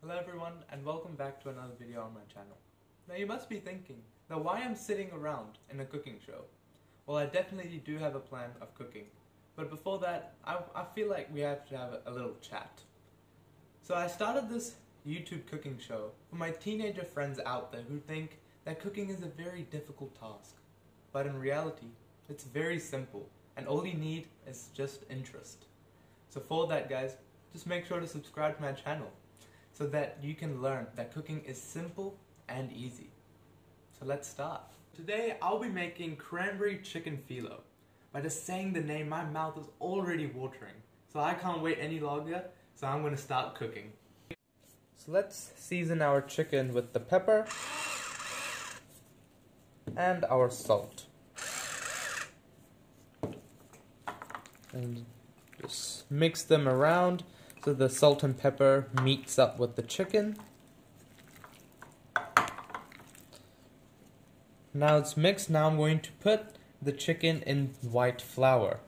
Hello everyone and welcome back to another video on my channel. Now you must be thinking, now why I'm sitting around in a cooking show? Well, I definitely do have a plan of cooking, but before that I feel like we have to have a little chat. So I started this YouTube cooking show for my teenager friends out there who think that cooking is a very difficult task. But in reality, it's very simple and all you need is just interest. So for that guys, just make sure to subscribe to my channel so that you can learn that cooking is simple and easy. So let's start. Today I'll be making cranberry chicken filo. By just saying the name, my mouth is already watering. So I can't wait any longer, so I'm going to start cooking. So let's season our chicken with the pepper and our salt. And just mix them around so the salt and pepper meets up with the chicken. Now it's mixed. Now I'm going to put the chicken in white flour.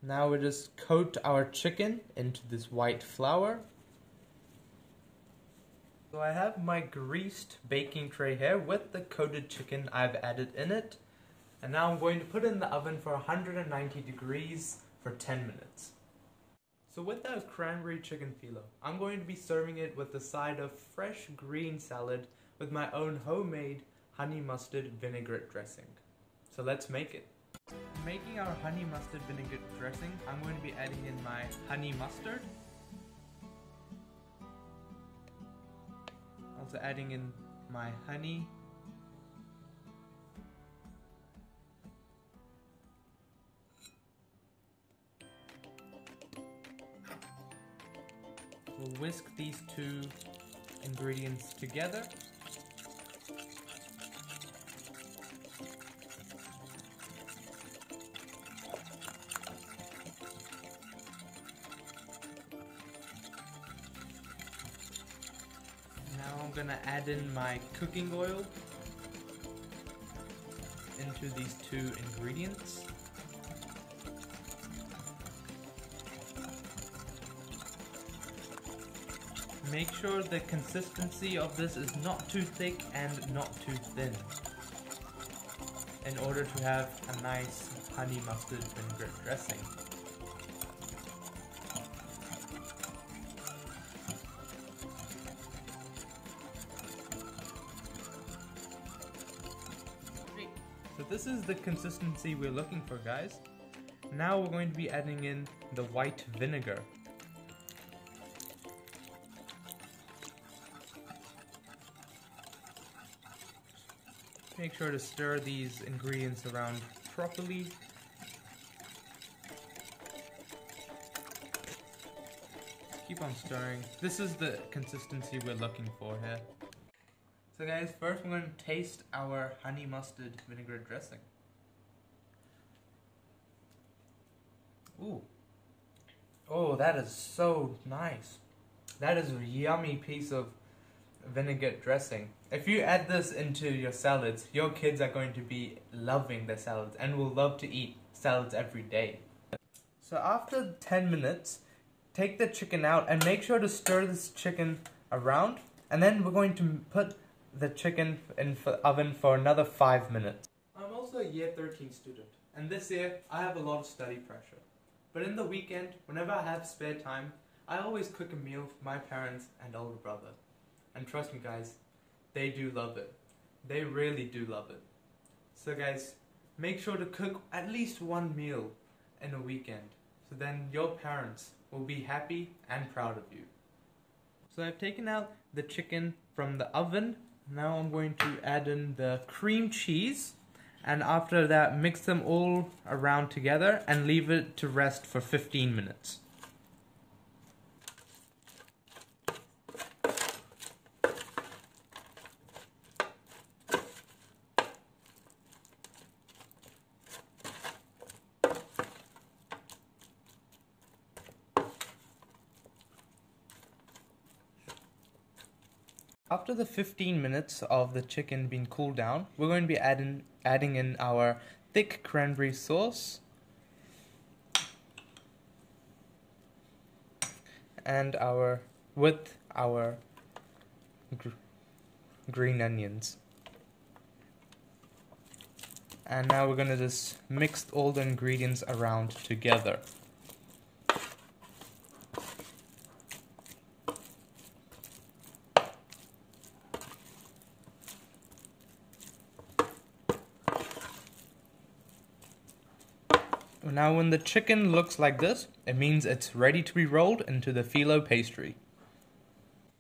Now we just coat our chicken into this white flour. So I have my greased baking tray here with the coated chicken I've added in it. And now I'm going to put it in the oven for 190 degrees for 10 minutes. So with our cranberry chicken filo, I'm going to be serving it with a side of fresh green salad with my own homemade honey mustard vinaigrette dressing. So let's make it. Making our honey mustard vinaigrette dressing, I'm going to be adding in my honey mustard. Also adding in my honey. We'll whisk these two ingredients together. Now I'm gonna add in my cooking oil into these two ingredients. Make sure the consistency of this is not too thick and not too thin in order to have a nice honey mustard vinaigrette dressing. So this is the consistency we're looking for, guys. Now we're going to be adding in the white vinegar. Make sure to stir these ingredients around properly. Keep on stirring. This is the consistency we're looking for here. So guys, first we're going to taste our honey mustard vinaigrette dressing. Ooh. Oh, that is so nice. That is a yummy piece of vinaigrette dressing. If you add this into your salads, your kids are going to be loving their salads and will love to eat salads every day. So after 10 minutes, take the chicken out and make sure to stir this chicken around, and then we're going to put the chicken in the oven for another 5 minutes. I'm also a year 13 student, and this year I have a lot of study pressure. But in the weekend, whenever I have spare time, I always cook a meal for my parents and older brother. And trust me guys, they do love it. They really do love it. So guys, make sure to cook at least one meal in a weekend, so then your parents will be happy and proud of you. So I've taken out the chicken from the oven. Now I'm going to add in the cream cheese, and after that mix them all around together and leave it to rest for 15 minutes. After the 15 minutes of the chicken being cooled down, we're going to be adding in our thick cranberry sauce and our green onions. And now we're going to just mix all the ingredients around together. Now when the chicken looks like this, it means it's ready to be rolled into the Filo pastry.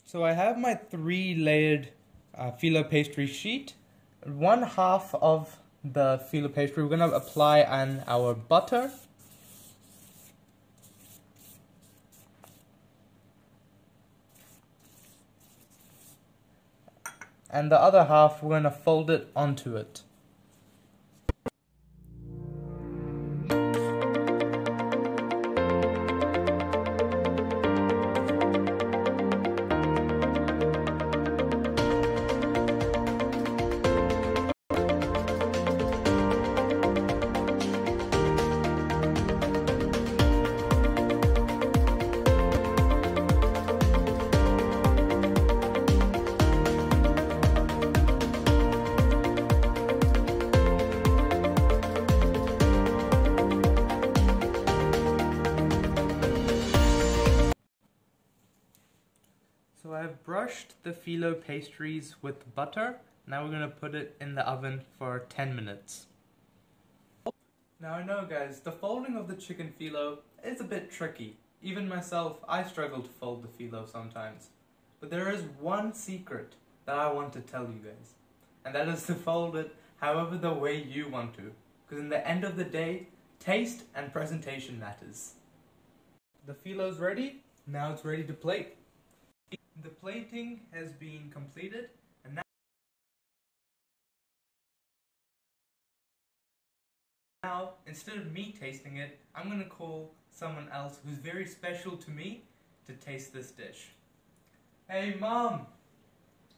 So I have my 3-layered Filo pastry sheet. One half of the Filo pastry we're going to apply on our butter. And the other half we're going to fold it onto it. So I've brushed the Filo pastries with butter. Now we're going to put it in the oven for 10 minutes. Now I know guys, the folding of the chicken Filo is a bit tricky. Even myself, I struggle to fold the Filo sometimes. But there is one secret that I want to tell you guys. And that is to fold it however the way you want to. Because in the end of the day, taste and presentation matters. The Filo's ready, now it's ready to plate. The plating has been completed, and now instead of me tasting it, I'm going to call someone else who's very special to me to taste this dish. Hey Mom!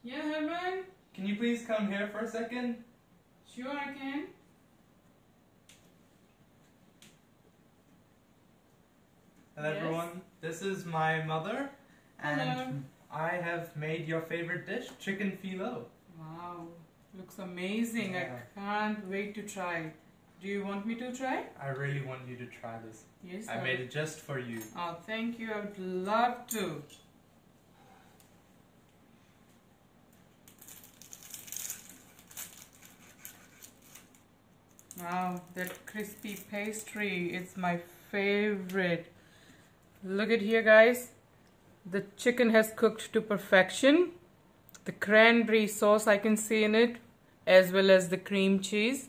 Yeah, Herman? Can you please come here for a second? Sure, I can. Hello Yes. everyone, this is my mother, and Hello. I have made your favorite dish, chicken Filo. Wow, looks amazing. Yeah. I can't wait to try. Do you want me to try? I really want you to try this. Yes, I made it just for you. Oh, thank you. I would love to. Wow, that crispy pastry is my favorite. Look at here, guys. The chicken has cooked to perfection. The cranberry sauce I can see in it, as well as the cream cheese.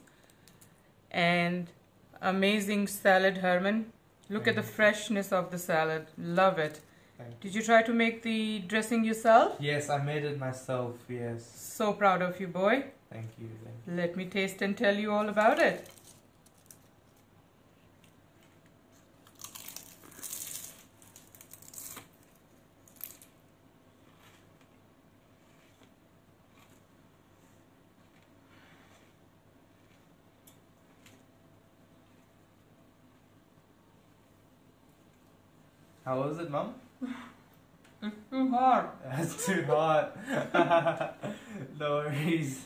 And amazing salad, Herman. Look at the freshness of the salad. Love it. Did you try to make the dressing yourself? Yes, I made it myself, yes. So proud of you, boy. Thank you. Thank you. Let me taste and tell you all about it. How was it, Mom? It's too hot. That's too hot. No worries.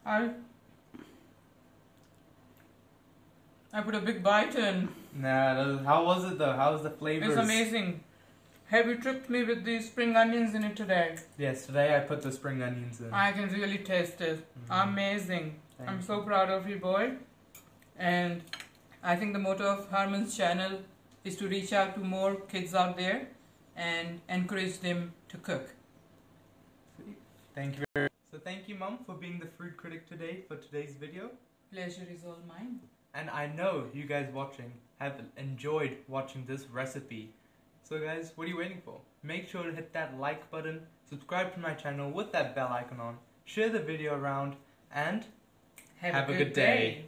I put a big bite in. Nah, how was it though? How was the flavors? It's amazing. Have you tricked me with the spring onions in it today? Yes, today I put the spring onions in. I can really taste it. Amazing. Thank I'm you. so proud of you, boy. And I think the motto of Herman's channel is to reach out to more kids out there and encourage them to cook. Thank you very much. So thank you, Mom, for being the fruit critic today for today's video. Pleasure is all mine. And I know you guys watching have enjoyed watching this recipe. So guys, what are you waiting for? Make sure to hit that like button, subscribe to my channel with that bell icon on, share the video around, and have a good day.